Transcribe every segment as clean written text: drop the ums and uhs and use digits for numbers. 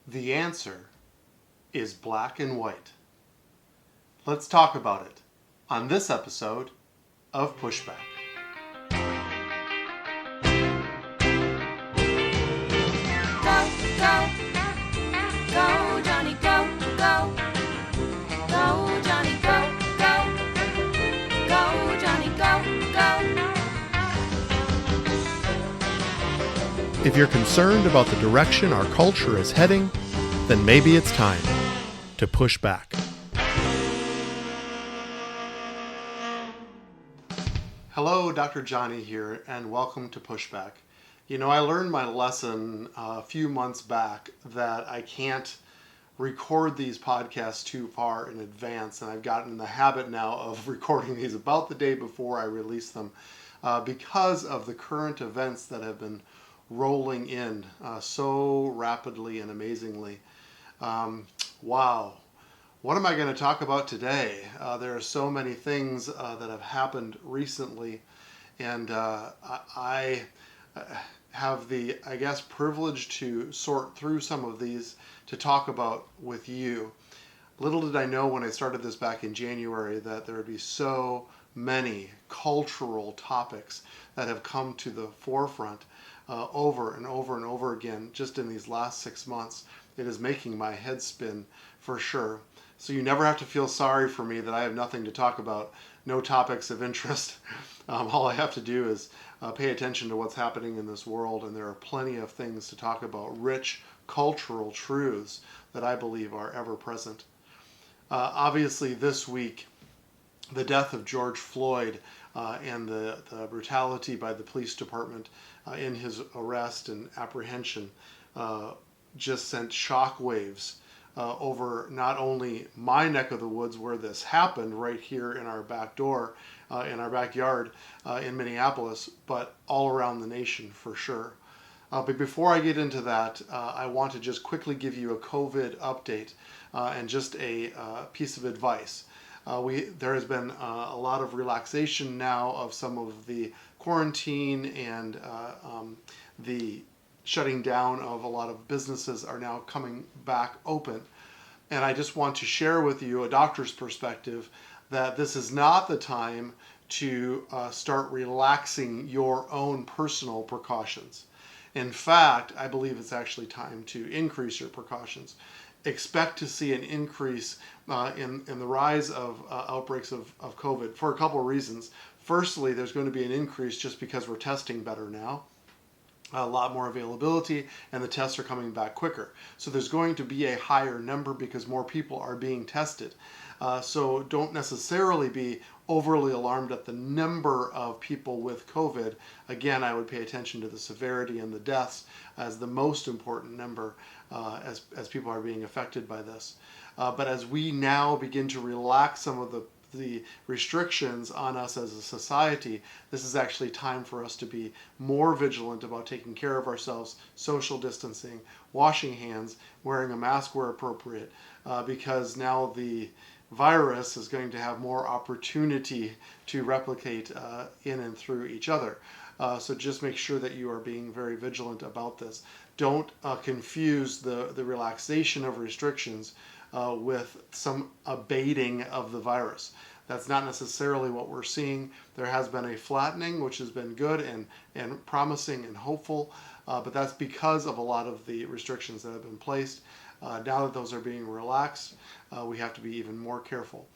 The answer is black and white. Let's talk about it on this episode of Pushback. Go, Jonny, go, go. Go, Jonny, go, go. Go, Jonny, go, go. If you're concerned about the direction our culture is heading, then maybe it's time to push back. Hello, Dr. Jonny here, and welcome to Pushback. You know, I learned my lesson a few months back that I can't record these podcasts too far in advance, and I've gotten in the habit now of recording these about the day before I release them because of the current events that have been rolling in so rapidly and amazingly. Wow. What am I going to talk about today? There are so many things that have happened recently, and I have the, privilege to sort through some of these to talk about with you. Little did I know when I started this back in January that there would be so many cultural topics that have come to the forefront over and over and over again just in these last 6 months. It is making my head spin for sure. So you never have to feel sorry for me that I have nothing to talk about, no topics of interest. All I have to do is pay attention to what's happening in this world, and there are plenty of things to talk about, rich cultural truths that I believe are ever present. Obviously this week, the death of George Floyd and the brutality by the police department in his arrest and apprehension just sent shockwaves over not only my neck of the woods where this happened right here in our back door, in our backyard in Minneapolis, but all around the nation for sure. But before I get into that, I want to just quickly give you a COVID update and just a piece of advice. There has been a lot of relaxation now of some of the quarantine and the shutting down of a lot of businesses are now coming back open. And I just want to share with you a doctor's perspective that this is not the time to start relaxing your own personal precautions. In fact, I believe it's actually time to increase your precautions. Expect to see an increase in the rise of outbreaks of COVID for a couple of reasons. Firstly, there's going to be an increase just because we're testing better now. A lot more availability, and the tests are coming back quicker. So there's going to be a higher number because more people are being tested. So don't necessarily be overly alarmed at the number of people with COVID. Again, I would pay attention to the severity and the deaths as the most important number as people are being affected by this. But as we now begin to relax some of the restrictions on us as a society, this is actually time for us to be more vigilant about taking care of ourselves, social distancing, washing hands, wearing a mask where appropriate, because now the virus is going to have more opportunity to replicate in and through each other. So just make sure that you are being very vigilant about this. Don't confuse the relaxation of restrictions with some abating of the virus. That's not necessarily what we're seeing. There has been a flattening, which has been good and promising and hopeful, but that's because of a lot of the restrictions that have been placed. Now that those are being relaxed, we have to be even more careful.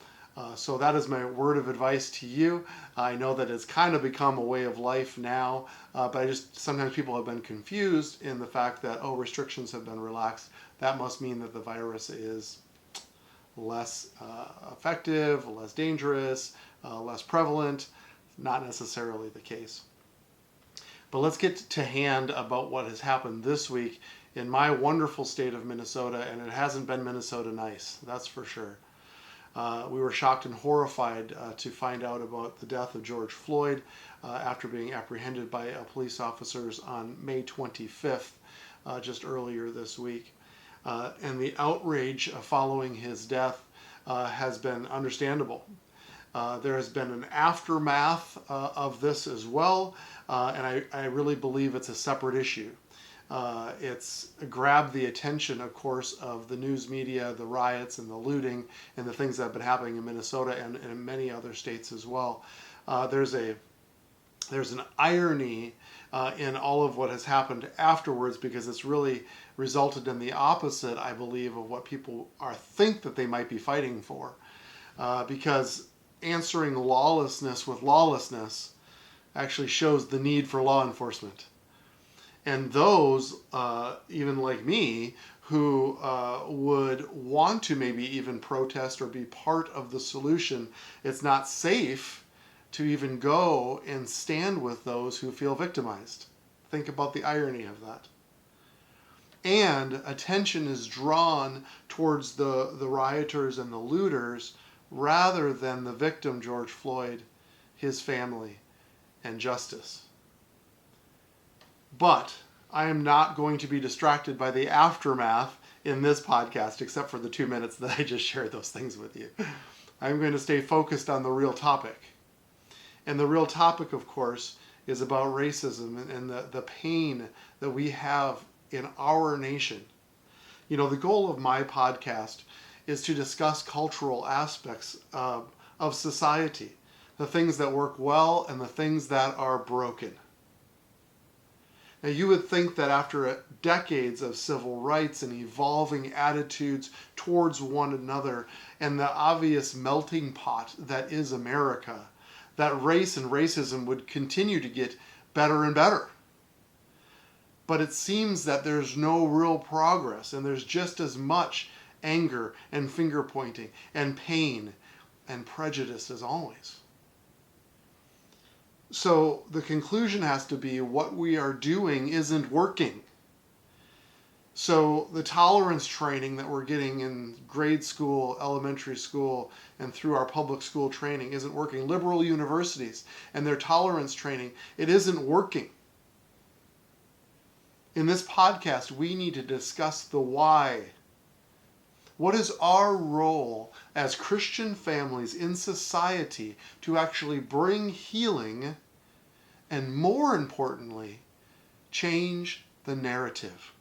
So that is my word of advice to you. I know that it's kind of become a way of life now, but sometimes people have been confused in the fact that, restrictions have been relaxed. That must mean that the virus is less effective, less dangerous, less prevalent. Not necessarily the case. But let's get to hand about what has happened this week in my wonderful state of Minnesota, and it hasn't been Minnesota nice, that's for sure. We were shocked and horrified to find out about the death of George Floyd after being apprehended by police officers on May 25th, just earlier this week. And the outrage following his death has been understandable. There has been an aftermath of this as well, and I really believe it's a separate issue. It's grabbed the attention, of course, of the news media, the riots and the looting and the things that have been happening in Minnesota and in many other states as well. There's an irony in all of what has happened afterwards, because it's really resulted in the opposite, I believe, of what people think that they might be fighting for. Because answering lawlessness with lawlessness actually shows the need for law enforcement. And those, even like me, who would want to maybe even protest or be part of the solution, it's not safe to even go and stand with those who feel victimized. Think about the irony of that. And attention is drawn towards the rioters and the looters rather than the victim, George Floyd, his family, and justice. But I am not going to be distracted by the aftermath in this podcast, except for the 2 minutes that I just shared those things with you. I'm going to stay focused on the real topic. And the real topic, of course, is about racism and the pain that we have in our nation. You know, the goal of my podcast is to discuss cultural aspects of society, the things that work well and the things that are broken. Now, you would think that after decades of civil rights and evolving attitudes towards one another and the obvious melting pot that is America, that race and racism would continue to get better and better. But it seems that there's no real progress, and there's just as much anger and finger pointing and pain and prejudice as always. So the conclusion has to be what we are doing isn't working. So the tolerance training that we're getting in grade school, elementary school, and through our public school training isn't working. Liberal universities and their tolerance training, it isn't working. In this podcast, we need to discuss the why. What is our role as Christian families in society to actually bring healing and, more importantly, change the narrative?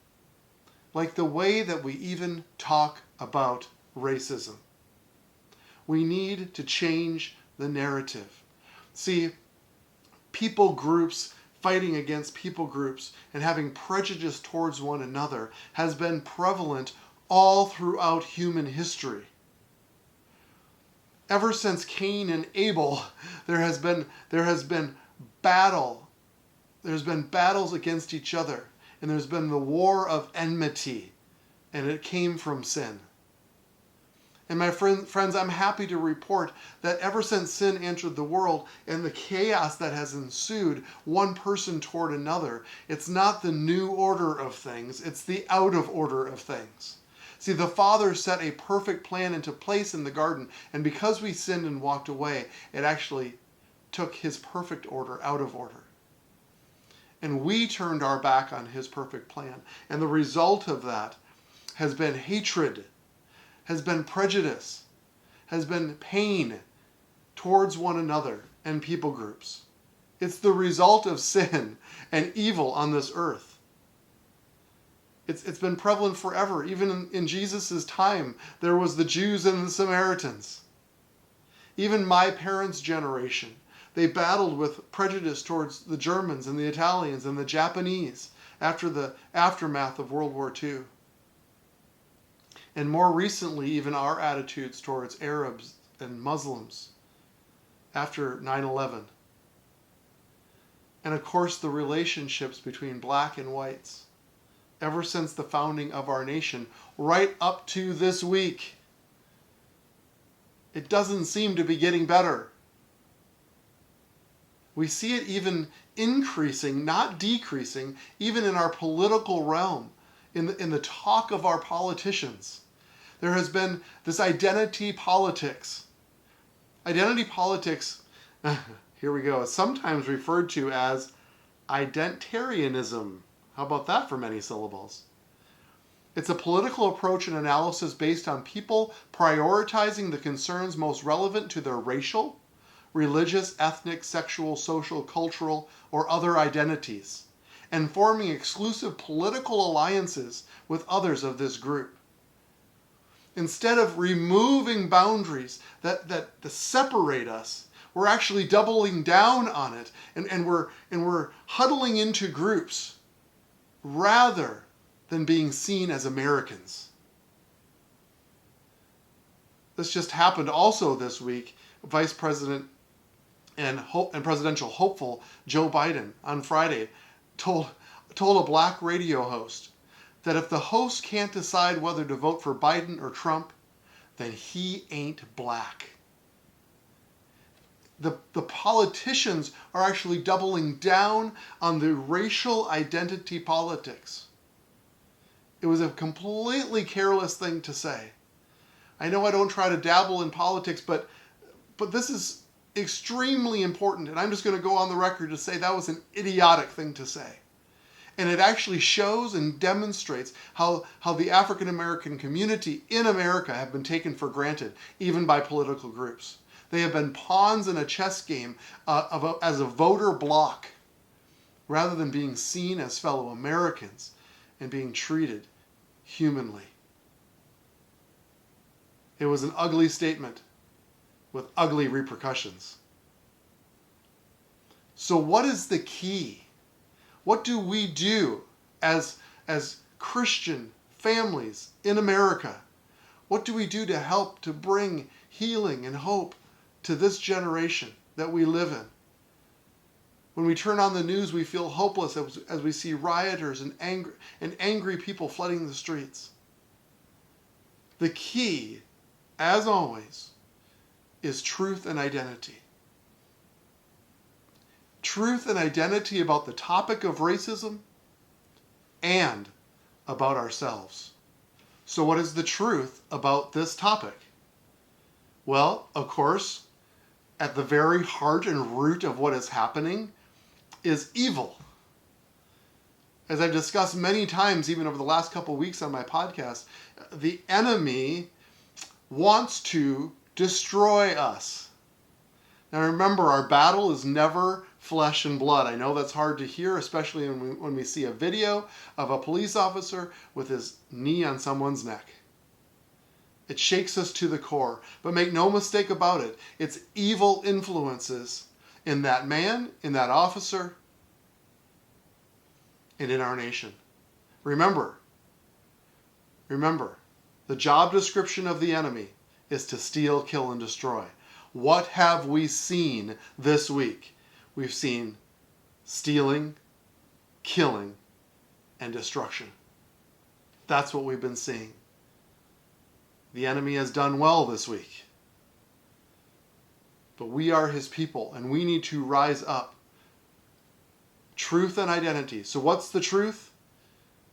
Like the way that we even talk about racism. We need to change the narrative. See, people groups fighting against people groups and having prejudice towards one another has been prevalent all throughout human history. Ever since Cain and Abel, there has been battle. There's been battles against each other. And there's been the war of enmity, and it came from sin. And my friends, I'm happy to report that ever since sin entered the world and the chaos that has ensued, one person toward another, it's not the new order of things, it's the out of order of things. See, the Father set a perfect plan into place in the garden, and because we sinned and walked away, it actually took his perfect order out of order. And we turned our back on his perfect plan. And the result of that has been hatred, has been prejudice, has been pain towards one another and people groups. It's the result of sin and evil on this earth. It's been prevalent forever. Even in Jesus' time, there was the Jews and the Samaritans. Even my parents' generation, they battled with prejudice towards the Germans and the Italians and the Japanese after the aftermath of World War II. And more recently, even our attitudes towards Arabs and Muslims after 9/11. And of course, the relationships between black and whites ever since the founding of our nation, right up to this week. It doesn't seem to be getting better. We see it even increasing, not decreasing, even in our political realm, in the talk of our politicians. There has been this identity politics. Identity politics, here we go, is sometimes referred to as identarianism. How about that for many syllables? It's a political approach and analysis based on people prioritizing the concerns most relevant to their racial, religious, ethnic, sexual, social, cultural, or other identities, and forming exclusive political alliances with others of this group. Instead of removing boundaries that separate us, we're actually doubling down on it, and we're huddling into groups rather than being seen as Americans. This just happened also this week. Vice President and presidential hopeful Joe Biden on Friday told a black radio host that if the host can't decide whether to vote for Biden or Trump, then he ain't black. The politicians are actually doubling down on the racial identity politics. It was a completely careless thing to say. I know I don't try to dabble in politics, but this is extremely important, and I'm just going to go on the record to say that was an idiotic thing to say. And it actually shows and demonstrates how the African American community in America have been taken for granted, even by political groups. They have been pawns in a chess game as a voter bloc, rather than being seen as fellow Americans and being treated humanly. It was an ugly statement with ugly repercussions. So what is the key? What do we do as Christian families in America? What do we do to help to bring healing and hope to this generation that we live in? When we turn on the news, we feel hopeless as we see rioters and angry people flooding the streets. The key, as always, is truth and identity. Truth and identity about the topic of racism and about ourselves. So what is the truth about this topic? Well, of course, at the very heart and root of what is happening is evil. As I've discussed many times, even over the last couple of weeks on my podcast, the enemy wants to destroy us. Now remember, our battle is never flesh and blood. I know that's hard to hear, especially when we see a video of a police officer with his knee on someone's neck. It shakes us to the core. But make no mistake about it, it's evil influences in that man, in that officer, and in our nation. Remember, the job description of the enemy is to steal, kill, and destroy. What have we seen this week? We've seen stealing, killing, and destruction. That's what we've been seeing. The enemy has done well this week. But we are his people, and we need to rise up. Truth and identity. So what's the truth?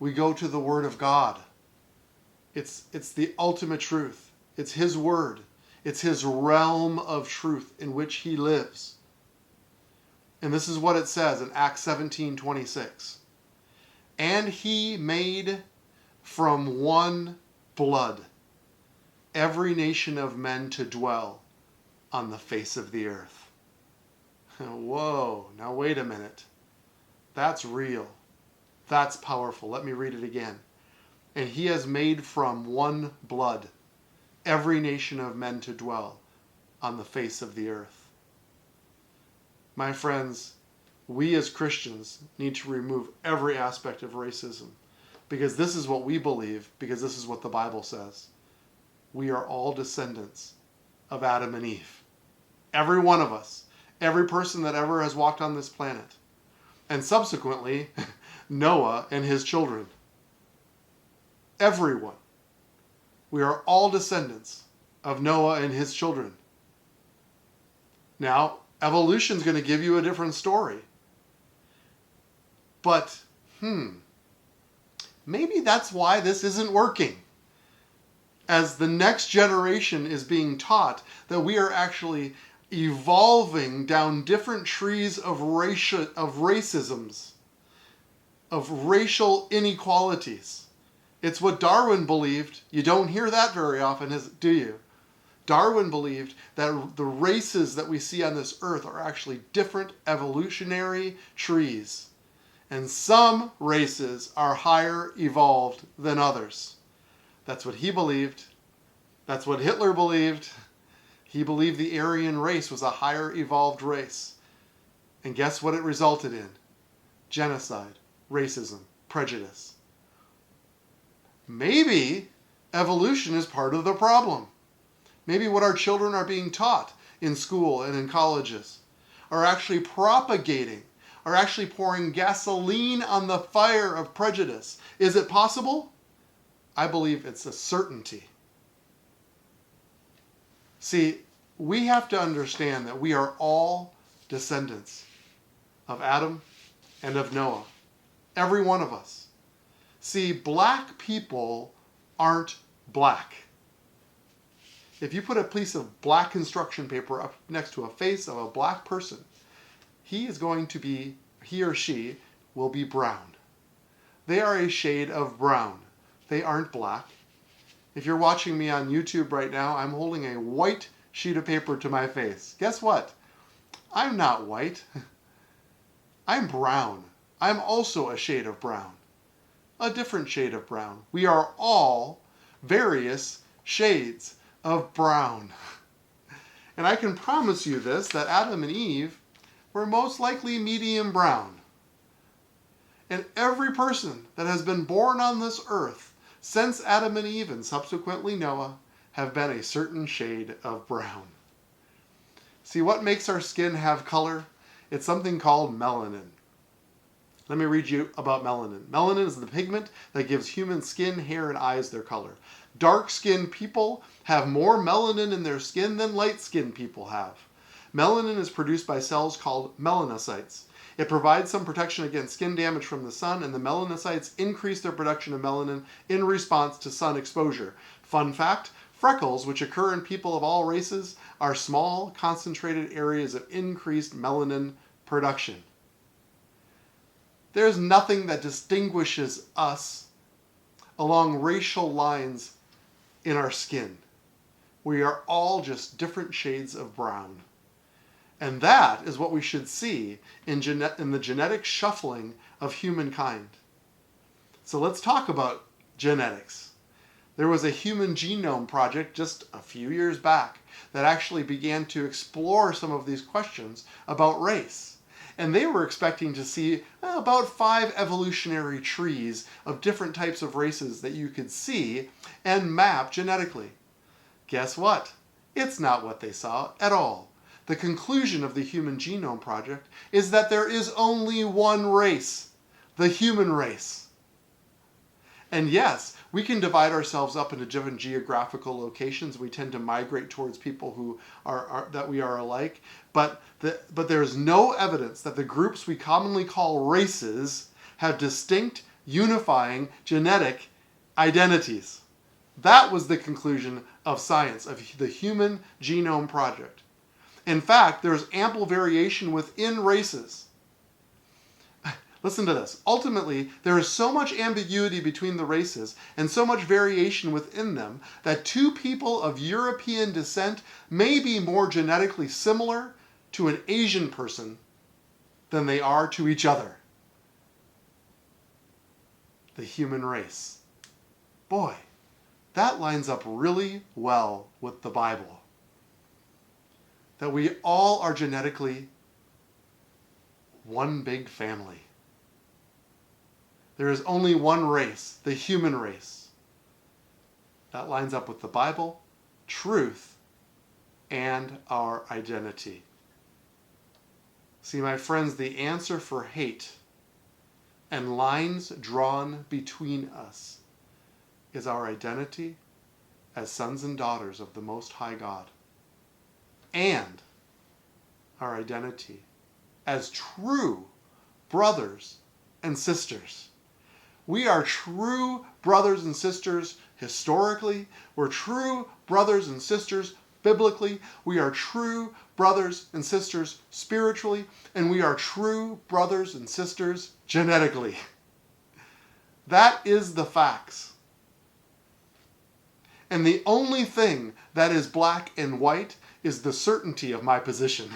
We go to the Word of God. It's the ultimate truth. It's his Word. It's his realm of truth in which he lives. And this is what it says in Acts 17:26. And he made from one blood every nation of men to dwell on the face of the earth. Whoa, now wait a minute. That's real. That's powerful. Let me read it again. And he has made from one blood every nation of men to dwell on the face of the earth. My friends, we as Christians need to remove every aspect of racism, because this is what we believe, because this is what the Bible says. We are all descendants of Adam and Eve. Every one of us. Every person that ever has walked on this planet. And subsequently, Noah and his children. Everyone. We are all descendants of Noah and his children. Now, evolution's going to give you a different story. But, maybe that's why this isn't working. As the next generation is being taught that we are actually evolving down different trees of racisms, of racial inequalities. It's what Darwin believed. You don't hear that very often, do you? Darwin believed that the races that we see on this earth are actually different evolutionary trees. And some races are higher evolved than others. That's what he believed. That's what Hitler believed. He believed the Aryan race was a higher evolved race. And guess what it resulted in? Genocide, racism, prejudice. Maybe evolution is part of the problem. Maybe what our children are being taught in school and in colleges are actually propagating, are actually pouring gasoline on the fire of prejudice. Is it possible? I believe it's a certainty. See, we have to understand that we are all descendants of Adam and of Noah. Every one of us. See, black people aren't black. If you put a piece of black construction paper up next to a face of a black person, he or she will be brown. They are a shade of brown. They aren't black. If you're watching me on YouTube right now, I'm holding a white sheet of paper to my face. Guess what? I'm not white. I'm brown. I'm also a shade of brown. A different shade of brown. We are all various shades of brown. And I can promise you this, that Adam and Eve were most likely medium brown. And every person that has been born on this earth since Adam and Eve and subsequently Noah have been a certain shade of brown. See, what makes our skin have color? It's something called melanin. Let me read you about melanin. Melanin is the pigment that gives human skin, hair, and eyes their color. Dark-skinned people have more melanin in their skin than light-skinned people have. Melanin is produced by cells called melanocytes. It provides some protection against skin damage from the sun, and the melanocytes increase their production of melanin in response to sun exposure. Fun fact, freckles, which occur in people of all races, are small, concentrated areas of increased melanin production. There's nothing that distinguishes us along racial lines in our skin. We are all just different shades of brown. And that is what we should see in the genetic shuffling of humankind. So let's talk about genetics. There was a human genome project just a few years back that actually began to explore some of these questions about race. And they were expecting to see about 5 evolutionary trees of different types of races that you could see and map genetically. Guess what? It's not what they saw at all. The conclusion of the Human Genome Project is that there is only one race, the human race. And yes, we can divide ourselves up into different geographical locations. We tend to migrate towards people who are that we are alike. But there is no evidence that the groups we commonly call races have distinct, unifying genetic identities. That was the conclusion of science, of the Human Genome Project. In fact, there's ample variation within races. Listen to this. Ultimately, there is so much ambiguity between the races and so much variation within them that 2 people of European descent may be more genetically similar to an Asian person than they are to each other. The human race. Boy, that lines up really well with the Bible. That we all are genetically one big family. There is only one race, the human race. That lines up with the Bible, truth, and our identity. See, my friends, the answer for hate and lines drawn between us is our identity as sons and daughters of the Most High God, and our identity as true brothers and sisters. We are true brothers and sisters historically. We're true brothers and sisters biblically. We are true brothers and sisters spiritually. And we are true brothers and sisters genetically. That is the facts. And the only thing that is black and white is the certainty of my position.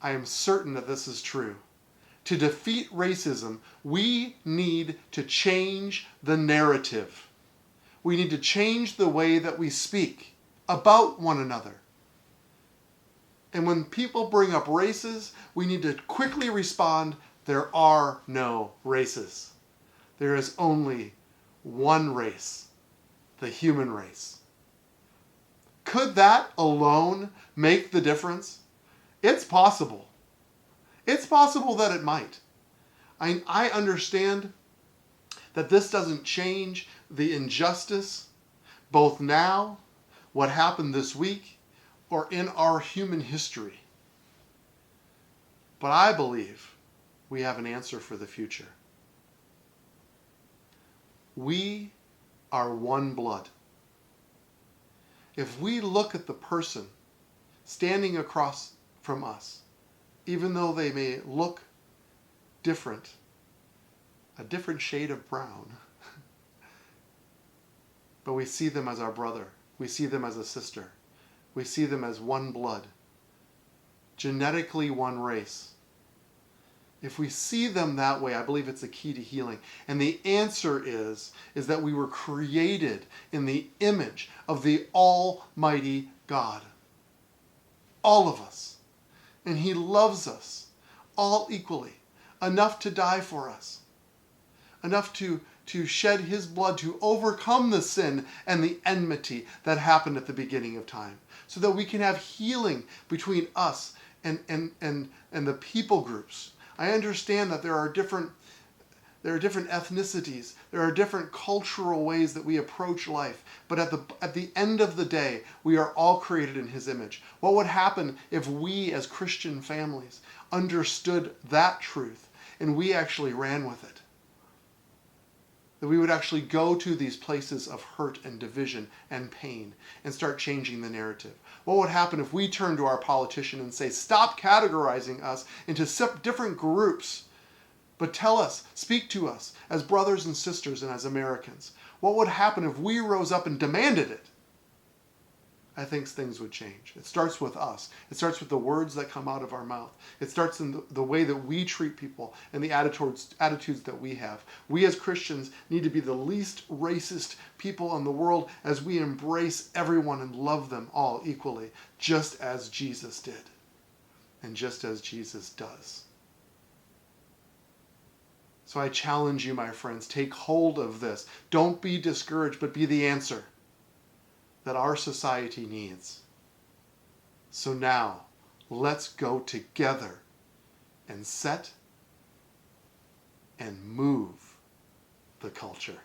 I am certain that this is true. To defeat racism, we need to change the narrative. We need to change the way that we speak about one another. And when people bring up races, we need to quickly respond, there are no races. There is only one race, the human race. Could that alone make the difference? It's possible. It's possible that it might. I understand that this doesn't change the injustice, both now, what happened this week, or in our human history. But I believe we have an answer for the future. We are one blood. If we look at the person standing across from us, even though they may look different, a different shade of brown, but we see them as our brother, we see them as a sister, we see them as one blood, genetically one race. If we see them that way, I believe it's a key to healing. And the answer is that we were created in the image of the Almighty God. All of us. And He loves us all equally, enough to die for us, enough to shed His blood to overcome the sin and the enmity that happened at the beginning of time, so that we can have healing between us and the people groups. I understand that there are different ethnicities, there are different cultural ways that we approach life, but at the end of the day, we are all created in His image. What would happen if we as Christian families understood that truth and we actually ran with it? That we would actually go to these places of hurt and division and pain and start changing the narrative. What would happen if we turn to our politician and say, stop categorizing us into different groups, but tell us, speak to us as brothers and sisters and as Americans? What would happen if we rose up and demanded it? I think things would change. It starts with us. It starts with the words that come out of our mouth. It starts in the way that we treat people and the attitudes that we have. We as Christians need to be the least racist people in the world as we embrace everyone and love them all equally, just as Jesus did and just as Jesus does. So I challenge you, my friends, take hold of this. Don't be discouraged, but be the answer that our society needs. So now, let's go together and set and move the culture.